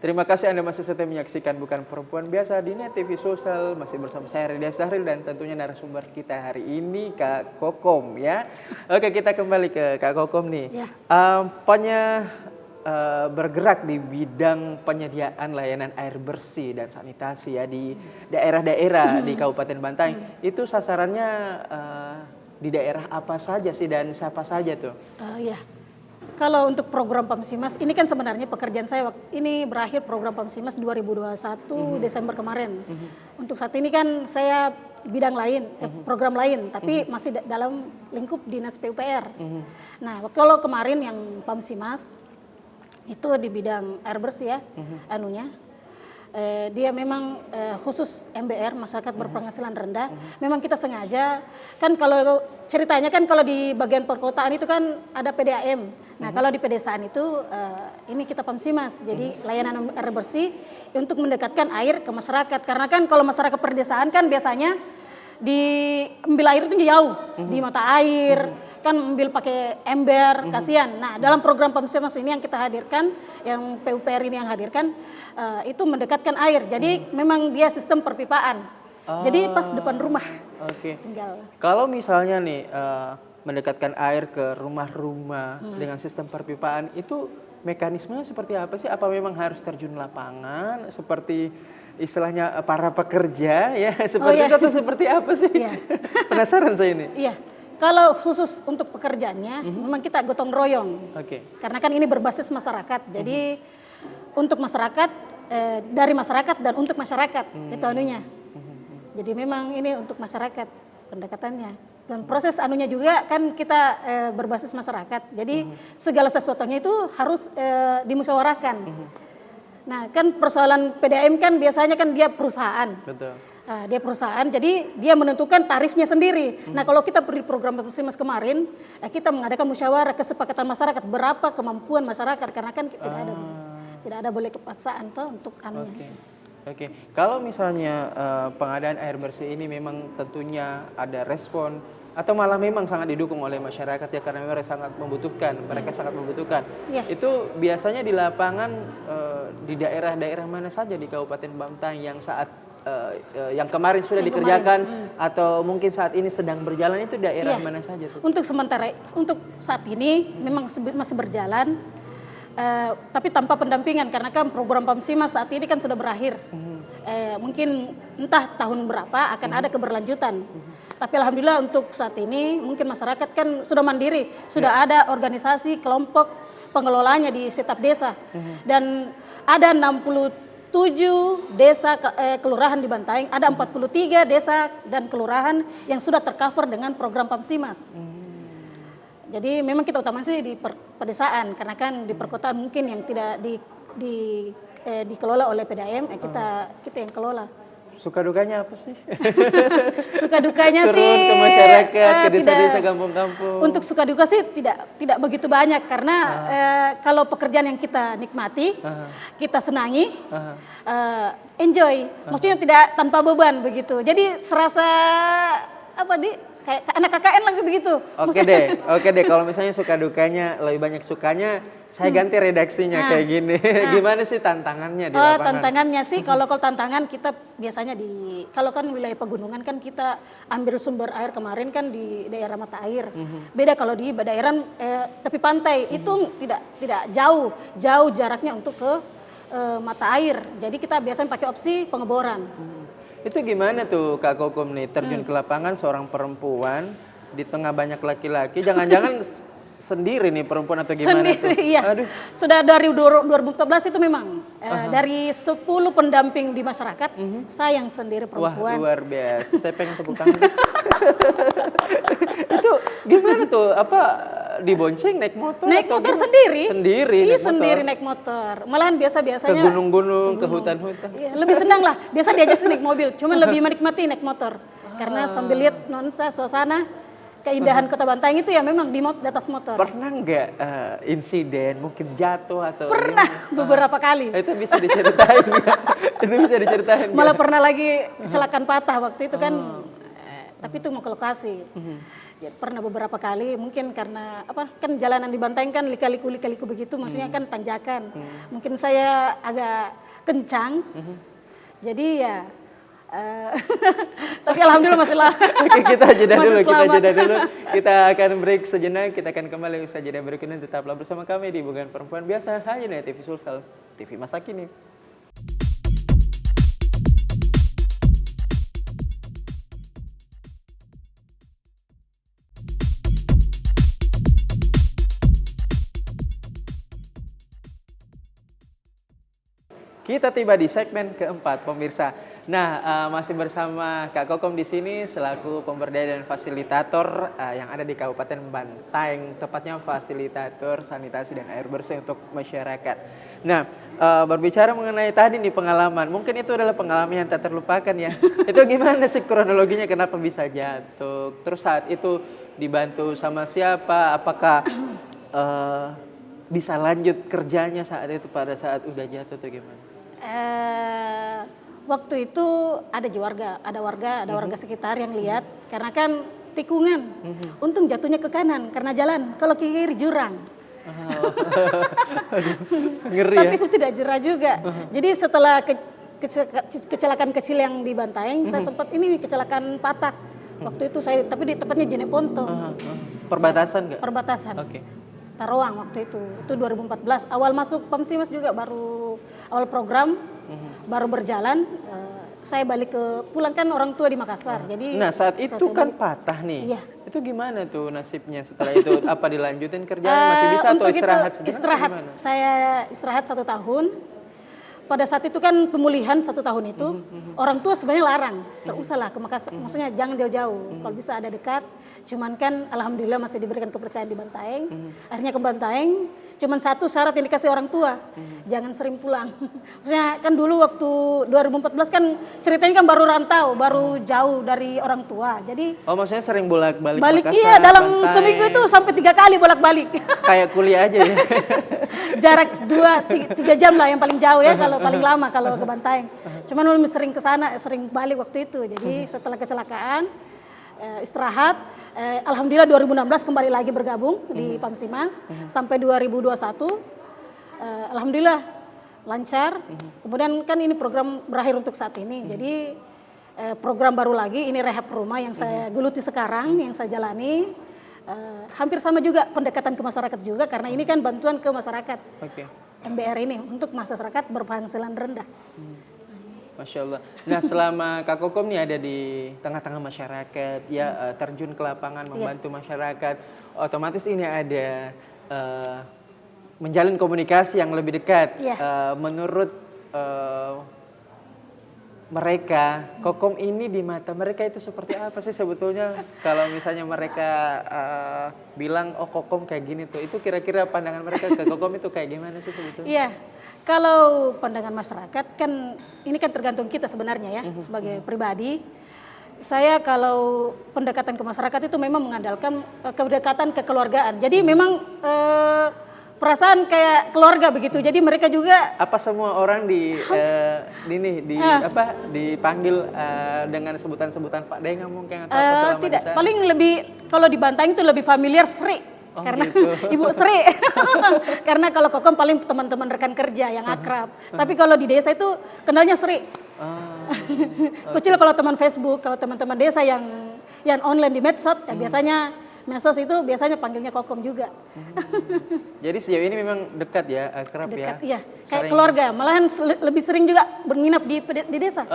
Terima kasih Anda masih setia menyaksikan Bukan Perempuan Biasa di Net TV Sosial. Masih bersama saya Ridha Sahril dan tentunya narasumber kita hari ini Kak Kokom ya. Oke, kita kembali ke Kak Kokom nih. Ya. Bergerak di bidang penyediaan layanan air bersih dan sanitasi ya di daerah-daerah di Kabupaten Bantaeng. Itu sasarannya di daerah apa saja sih dan siapa saja tuh? Ya. Kalau untuk program Pamsimas, ini kan sebenarnya pekerjaan saya ini berakhir program Pamsimas 2021 Desember kemarin. Untuk saat ini kan saya bidang lain, program lain, tapi masih dalam lingkup dinas PUPR. Nah, kalau kemarin yang Pamsimas itu di bidang air bersih ya, dia memang khusus MBR, masyarakat berpenghasilan rendah. Memang kita sengaja kan kalau ceritanya kan kalau di bagian perkotaan itu kan ada PDAM. Nah kalau di pedesaan itu ini kita Pamsimas, jadi layanan air bersih untuk mendekatkan air ke masyarakat. Karena kan kalau masyarakat pedesaan kan biasanya diambil air itu jauh di mata air, kan ambil pakai ember, kasihan. Nah dalam program Pamsimas ini yang kita hadirkan, yang PUPR ini yang hadirkan, itu mendekatkan air. Jadi memang dia sistem perpipaan. Jadi pas depan rumah. Oke. Tinggal. Kalau misalnya nih mendekatkan air ke rumah-rumah dengan sistem perpipaan itu mekanismenya seperti apa sih? Apa memang harus terjun lapangan seperti istilahnya para pekerja ya seperti itu atau seperti apa sih? Iya. Penasaran saya ini. Iya. Kalau khusus untuk pekerjaannya memang kita gotong royong. Oke. Karena kan ini berbasis masyarakat. Jadi untuk masyarakat dari masyarakat dan untuk masyarakat itu anunya. Jadi memang ini untuk masyarakat pendekatannya. Dan proses anunya juga kan kita berbasis masyarakat. Jadi segala sesuatunya itu harus dimusyawarahkan. Nah kan persoalan PDAM kan biasanya kan dia perusahaan. Betul. Nah, dia perusahaan, jadi dia menentukan tarifnya sendiri. Nah kalau kita beri program Pamsimas kemarin, kita mengadakan musyawarah kesepakatan masyarakat berapa kemampuan masyarakat karena kan tidak ada boleh kepaksaan toh untuk anunya. Oke. Kalau misalnya pengadaan air bersih ini memang tentunya ada respon atau malah memang sangat didukung oleh masyarakat ya karena mereka sangat membutuhkan. Ya. Itu biasanya di lapangan di daerah-daerah mana saja di Kabupaten Bantaeng yang saat yang kemarin sudah dikerjakan atau mungkin saat ini sedang berjalan itu daerah mana saja tuh? Untuk saat ini memang masih berjalan. Tapi tanpa pendampingan karena kan program Pamsimas saat ini kan sudah berakhir. Mungkin entah tahun berapa akan ada keberlanjutan. Tapi alhamdulillah untuk saat ini mungkin masyarakat kan sudah mandiri, sudah ada organisasi kelompok pengelolanya di setiap desa. Dan ada 67 desa kelurahan di Bantaeng, ada 43 desa dan kelurahan yang sudah tercover dengan program Pamsimas. Jadi memang kita utama sih di pedesaan karena kan di perkotaan mungkin yang tidak dikelola oleh PDAM, kita yang kelola. Suka dukanya apa sih? Suka dukanya turun sih ke masyarakat, ke desa-desa kampung-kampung. Untuk suka duka sih tidak begitu banyak karena kalau pekerjaan yang kita nikmati, kita senangi, enjoy, maksudnya tidak tanpa beban begitu. Jadi serasa kayak anak KKN lagi begitu. Oke deh. Kalau misalnya suka dukanya lebih banyak sukanya, saya ganti redaksinya kayak gini. Gimana sih tantangannya di lapangan? Tantangannya sih kalau tantangan kita biasanya kalau kan wilayah pegunungan kan kita ambil sumber air kemarin kan di daerah mata air. Beda kalau di daerah tepi pantai itu tidak jauh jaraknya untuk ke mata air. Jadi kita biasanya pakai opsi pengeboran. Itu gimana tuh Kak Kokom nih terjun ke lapangan seorang perempuan di tengah banyak laki-laki, jangan-jangan sendiri nih perempuan atau gimana tuh? Iya. Aduh. Sudah dari 2014 itu memang dari 10 pendamping di masyarakat, saya yang sendiri perempuan. Wah luar biasa, saya pengen tepuk tangan. Itu gimana tuh? Apa dibonceng naik motor? Naik motor sendiri. Iya sendiri naik motor. Malahan biasanya ke gunung-gunung, ke hutan-hutan. Iya, lebih senang lah. Biasa diajak naik mobil, cuman lebih menikmati naik motor. Karena sambil lihat nuansa, suasana, keindahan Kota Bantaeng itu ya memang di atas motor. Pernah nggak insiden mungkin jatuh atau pernah beberapa kali. Itu bisa diceritain nggak? Itu bisa diceritain malah pernah lagi kecelakaan patah waktu itu kan tapi itu mau ke lokasi. Ya, pernah beberapa kali, mungkin karena apa kan jalanan di Bantaeng kan lika-liku begitu, maksudnya kan tanjakan. Mungkin saya agak kencang, jadi ya. Tapi alhamdulillah masih lah. Oke, kita jeda Masih dulu, kita selamat. jeda dulu. Kita akan break sejenak, kita akan kembali usaha jeda berikut ini. Tetaplah bersama kami di Bukan Perempuan Biasa, hanya di TV Sulsel, TV masa kini. Kita tiba di segmen keempat, pemirsa. Nah, masih bersama Kak Kokom di sini selaku pemberdaya dan fasilitator yang ada di Kabupaten Bantaeng, tepatnya fasilitator sanitasi dan air bersih untuk masyarakat. Nah, berbicara mengenai tadi nih pengalaman, mungkin itu adalah pengalaman yang tak terlupakan ya. Itu gimana sih kronologinya, kenapa bisa jatuh? Terus saat itu dibantu sama siapa? Apakah bisa lanjut kerjanya saat itu pada saat udah jatuh atau gimana? Waktu itu ada warga sekitar yang lihat karena kan tikungan. Untung jatuhnya ke kanan karena jalan, kalau ke kiri jurang. Ngeri Tapi ya. itu tidak jerah juga. Jadi setelah kecelakaan kecil yang di Bantaeng, saya sempat ini kecelakaan patah. Waktu itu saya, tapi di tepatnya Jeneponto. Perbatasan nggak? Perbatasan. Oke. Taroang waktu itu 2014. Awal masuk Pamsimas juga baru awal program, baru berjalan. Saya balik pulang kan orang tua di Makassar. Jadi Nah saat setelah itu saya kan balik- patah nih. Iya. Itu gimana tuh nasibnya setelah itu? Apa dilanjutin kerjanya masih bisa atau Untuk itu, istirahat sejenak? istirahat. Gimana? Saya istirahat 1 tahun. Pada saat itu kan pemulihan 1 tahun itu, orang tua sebenarnya larang, terusahlah ke Makassar, maksudnya jangan jauh-jauh, kalau bisa ada dekat. Cuman kan alhamdulillah masih diberikan kepercayaan di Bantaeng. Akhirnya ke Bantaeng, cuman satu syarat yang dikasih orang tua, jangan sering pulang. Maksudnya kan dulu waktu 2014 kan ceritanya kan baru rantau, baru jauh dari orang tua. Jadi Oh maksudnya sering bolak-balik balik, Makassar, iya dalam Bantaeng. seminggu itu sampai 3 kali bolak-balik. Kayak kuliah aja ya. Jarak 2-3 jam lah yang paling jauh ya, kalau paling lama kalau ke Bantaeng. Cuman lebih sering ke sana, sering balik waktu itu. Jadi setelah kecelakaan istirahat, alhamdulillah 2016 kembali lagi bergabung di Pamsimas sampai 2021. Alhamdulillah lancar. Kemudian kan ini program berakhir untuk saat ini. Jadi program baru lagi, ini rehab rumah yang saya geluti sekarang, yang saya jalani. Hampir sama juga pendekatan ke masyarakat juga, karena ini kan bantuan ke masyarakat. Oke. MBR ini untuk masyarakat berpenghasilan rendah. Masya Allah. Nah selama Kak Kokom nih ada di tengah-tengah masyarakat, ya terjun ke lapangan membantu masyarakat, otomatis ini ada menjalin komunikasi yang lebih dekat. Iya. Menurut mereka, Kokom ini di mata mereka itu seperti apa sih sebetulnya? Kalau misalnya mereka bilang, oh Kokom kayak gini tuh, itu kira-kira pandangan mereka ke Kokom itu kayak gimana sih sebetulnya? Iya, kalau pandangan masyarakat kan ini kan tergantung kita sebenarnya ya sebagai pribadi. Saya kalau pendekatan ke masyarakat itu memang mengandalkan kedekatan kekeluargaan. Jadi memang perasaan kayak keluarga begitu. Jadi mereka juga Apa semua orang dipanggil dengan sebutan-sebutan Pak Denga mungkin atau apa selama tidak, di sana? paling lebih kalau di Bantaeng itu lebih familiar Sri. Oh, Karena gitu. Ibu Sri. Karena kalau Kokom paling teman-teman rekan kerja yang akrab. Tapi kalau di desa itu kenalnya Sri. Kecil kalau teman Facebook, kalau teman-teman desa yang online di medsos, ya biasanya medsos itu biasanya panggilnya Kokom juga. Jadi sejauh ini memang dekat ya, akrab Dekat, ya? iya. Kayak keluarga, malahan lebih sering juga menginap di desa.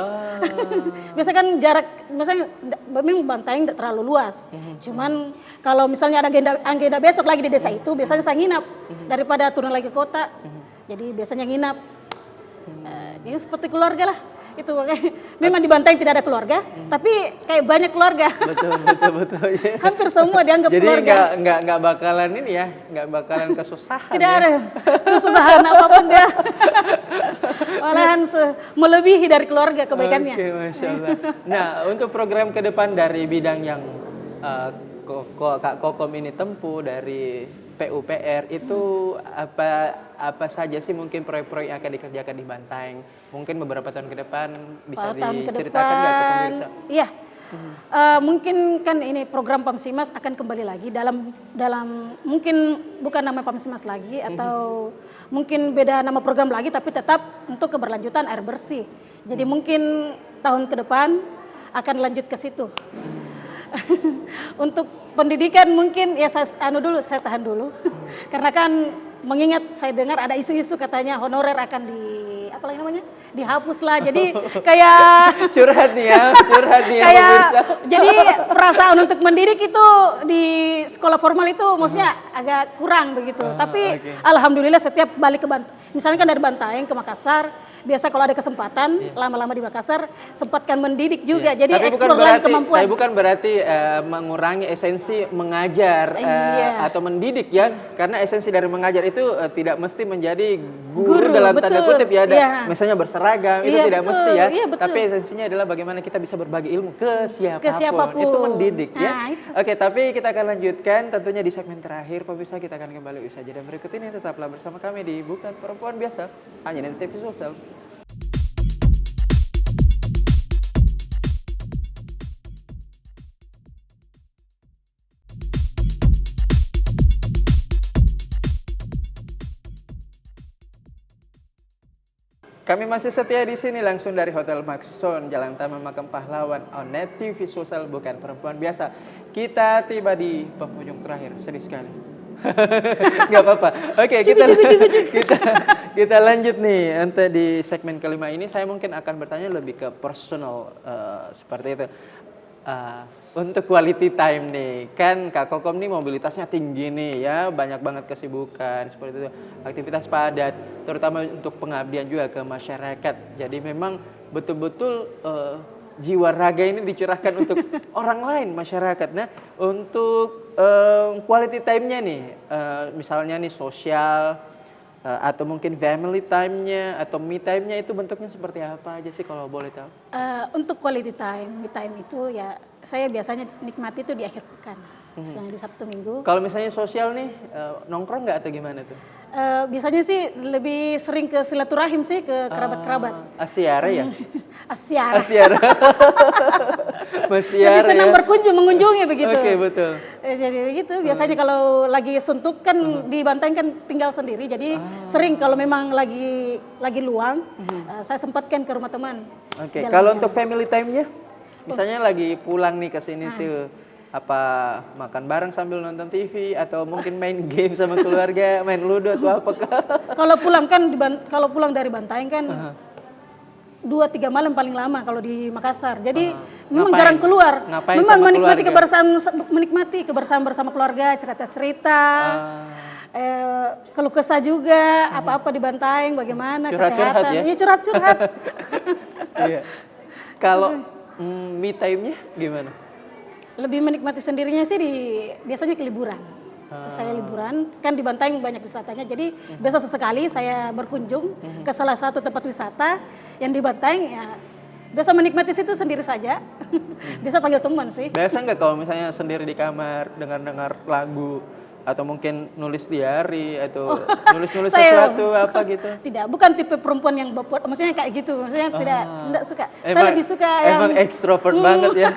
Biasanya kan jarak, misalnya memang Bantaeng tidak terlalu luas. Cuman kalau misalnya ada agenda besok lagi di desa itu, biasanya saya nginap daripada turun lagi ke kota. Jadi biasanya nginap. Jadi seperti keluarga lah. Itu makanya memang di Bantaeng tidak ada keluarga, tapi kayak banyak keluarga. Betul. Ya. Hampir semua dianggap Jadi keluarga. nggak bakalan ini ya, nggak bakalan kesusahan. Tidak ya. ada kesusahan apapun dia. Malahan melebihi dari keluarga kebaikannya. Oke, Masya Allah. Nah, untuk program ke depan dari bidang yang Kak Kokom ini tempuh dari PUPR itu apa saja sih mungkin proyek-proyek yang akan dikerjakan di Bantaeng? Mungkin beberapa tahun ke depan bisa Tahun ke diceritakan nggak ke depan, pemirsa? iya. Mungkin kan ini program Pamsimas akan kembali lagi dalam mungkin bukan nama Pamsimas lagi atau mungkin beda nama program lagi, tapi tetap untuk keberlanjutan air bersih. Jadi mungkin tahun ke depan akan lanjut ke situ. Untuk pendidikan mungkin ya saya tahan dulu. Karena kan mengingat saya dengar ada isu-isu katanya honorer akan dihapus lah. Jadi kayak curhat nih ya kayak jadi perasaan untuk mendidik itu di sekolah formal itu maksudnya agak kurang begitu. Tapi alhamdulillah setiap balik ke misalnya kan dari Bantaeng ke Makassar, biasa kalau ada kesempatan lama-lama di Makassar sempatkan mendidik juga. Jadi eksplor lagi kemampuan. Tapi bukan berarti mengurangi esensi mengajar atau mendidik ya, karena esensi dari mengajar itu tidak mesti menjadi guru dalam tanda kutip ya, misalnya berseragam itu tidak mesti ya, tapi esensinya adalah bagaimana kita bisa berbagi ilmu ke siapapun. Itu mendidik ya. Oke, tapi kita akan lanjutkan tentunya di segmen terakhir. Pemirsa, kita akan kembali usai jeda berikut ini. Tetaplah bersama kami di Bukan Perempuan Biasa hanya di TV Sosial. Kami masih setia di sini langsung dari Hotel Maxon, Jalan Taman Makam Pahlawan, on Net TV Sosial Bukan Perempuan Biasa. Kita tiba di penghujung terakhir, sedih sekali. Nggak apa-apa. Oke, kita lanjut nih. Nanti di segmen kelima ini saya mungkin akan bertanya lebih ke personal seperti itu. Untuk quality time nih, kan Kak Kokom nih mobilitasnya tinggi nih ya, banyak banget kesibukan seperti itu, aktivitas padat, terutama untuk pengabdian juga ke masyarakat. Jadi memang betul-betul jiwa raga ini dicurahkan untuk orang lain, masyarakat. Nah, untuk quality time-nya nih, misalnya nih sosial, atau mungkin family time-nya atau me time-nya itu bentuknya seperti apa aja sih kalau boleh tahu? Untuk quality time, me time itu ya saya biasanya nikmati itu di akhir pekan, misalnya di Sabtu Minggu. Kalau misalnya sosial nih, nongkrong nggak atau gimana tuh? Biasanya sih lebih sering ke silaturahim sih, ke kerabat-kerabat. Asyara ya? Asyara. Masyara lebih senang berkunjung, mengunjungi begitu. Oke, betul. Jadi begitu, biasanya kalau lagi suntuk kan di Bantaeng kan tinggal sendiri, jadi sering kalau memang lagi luang, saya sempatkan ke rumah teman. Oke, kalau untuk family time-nya? Misalnya lagi pulang nih ke sini tuh, apa makan bareng sambil nonton TV atau mungkin main game sama keluarga, main ludo atau apa? Kalau pulang kan kalau pulang dari Bantaeng kan 2-3 malam paling lama kalau di Makassar. Jadi memang jarang keluar. Memang menikmati kebersamaan bersama keluarga, cerita-cerita. Keluh kesah juga, apa-apa di Bantaeng, bagaimana kesehatan. Ya? Iya, curhat-curhat. Iya. Kalau me time-nya gimana? Lebih menikmati sendirinya sih biasanya ke liburan. Saya liburan, kan di Bantaeng banyak wisatanya, jadi biasa sesekali saya berkunjung ke salah satu tempat wisata yang di Bantaeng ya. Biasa menikmati situ sendiri saja. Biasa panggil teman sih. Biasa nggak kalau misalnya sendiri di kamar dengar-dengar lagu atau mungkin nulis diary atau nulis-nulis sesuatu apa gitu? Tidak, bukan tipe perempuan yang maksudnya kayak gitu, maksudnya tidak suka. Saya lebih suka emang ekstrovert banget ya.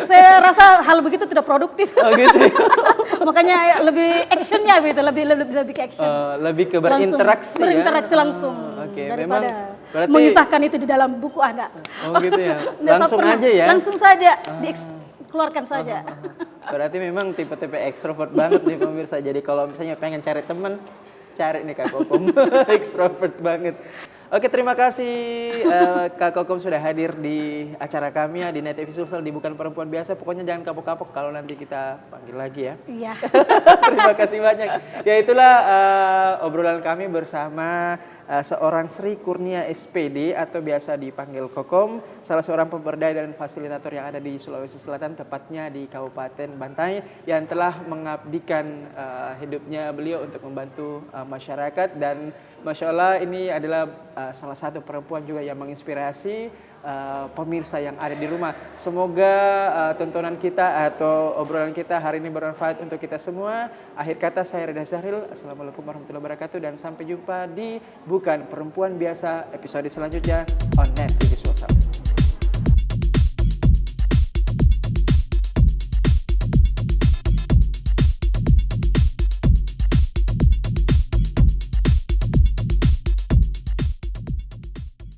Saya rasa hal begitu tidak produktif. Oh gitu. Makanya lebih actionnya gitu, lebih ke action. Lebih ke berinteraksi ya. Berinteraksi langsung. Daripada mengisahkan itu di dalam buku ada. Oh gitu ya. Langsung aja ya. Langsung saja keluarkan saja. Berarti memang tipe-tipe ekstrovert banget nih pemirsa. Jadi kalau misalnya pengen cari teman, cari nih Kak Kokom. Ekstrovert banget. Oke, terima kasih Kak Kokom sudah hadir di acara kami ya di Net TV Sosial di Bukan Perempuan Biasa. Pokoknya jangan kapok-kapok kalau nanti kita panggil lagi ya. Iya. Terima kasih banyak. Ya itulah obrolan kami bersama seorang Sri Kurnia SPD atau biasa dipanggil Kokom, salah seorang pemberdaya dan fasilitator yang ada di Sulawesi Selatan, tepatnya di Kabupaten Bantaeng, yang telah mengabdikan hidupnya beliau untuk membantu masyarakat. Dan Masya Allah ini adalah salah satu perempuan juga yang menginspirasi pemirsa yang ada di rumah. Semoga tontonan kita atau obrolan kita hari ini bermanfaat untuk kita semua. Akhir kata saya Reda Zahril. Assalamualaikum warahmatullahi wabarakatuh dan sampai jumpa di Bukan Perempuan Biasa episode selanjutnya on Net TV.